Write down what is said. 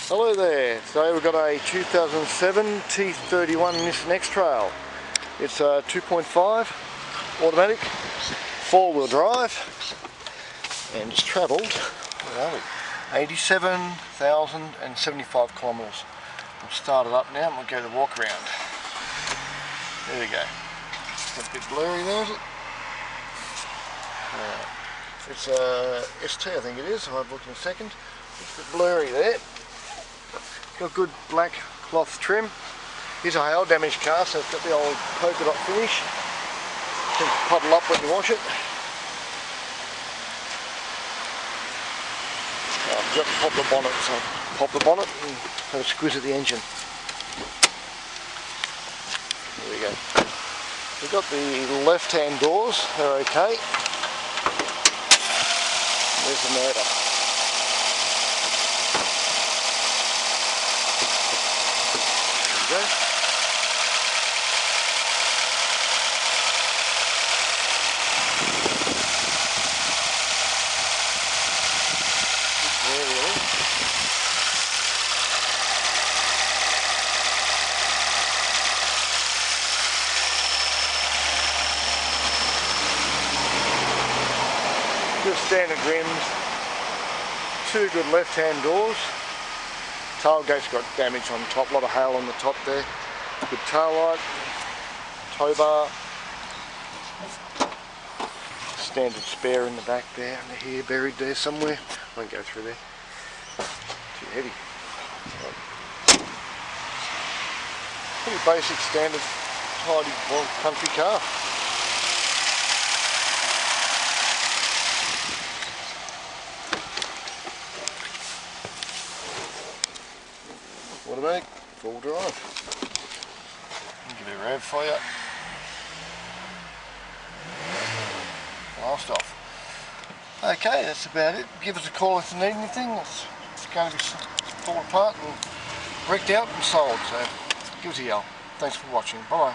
Hello there, today we've got a 2007 T31 Nissan Xtrail. It's a 2.5 automatic, 4-wheel drive, and it's travelled 87,075 kilometres. We'll start it up now and we'll go to the walk around. There we go. It's a bit blurry there, is it? It's a ST, I think it is. I'll have a look in a second. It's a bit blurry there. Got good black cloth trim. It's a hail damaged car, so it's got the old polka dot finish. Can puddle up when you wash it. I've got to pop the bonnet, so pop the bonnet and have a squiz at the engine. There we go. We've got the left-hand doors, they're okay. There's the motor. There we go. Just standard rims, two good left-hand doors. Tailgate's got damage on top, a lot of hail on the top there. Good tail light, tow bar, standard spare in the back there, and the hair buried there somewhere. Won't go through there, too heavy. Pretty basic, standard, tidy, well, country car. Automatic, full drive. I'll give it a rev for you. Blast off. Okay, that's about it. Give us a call if you need anything. It's going to be pulled apart and wrecked out and sold, so give us a yell. Thanks for watching. Bye.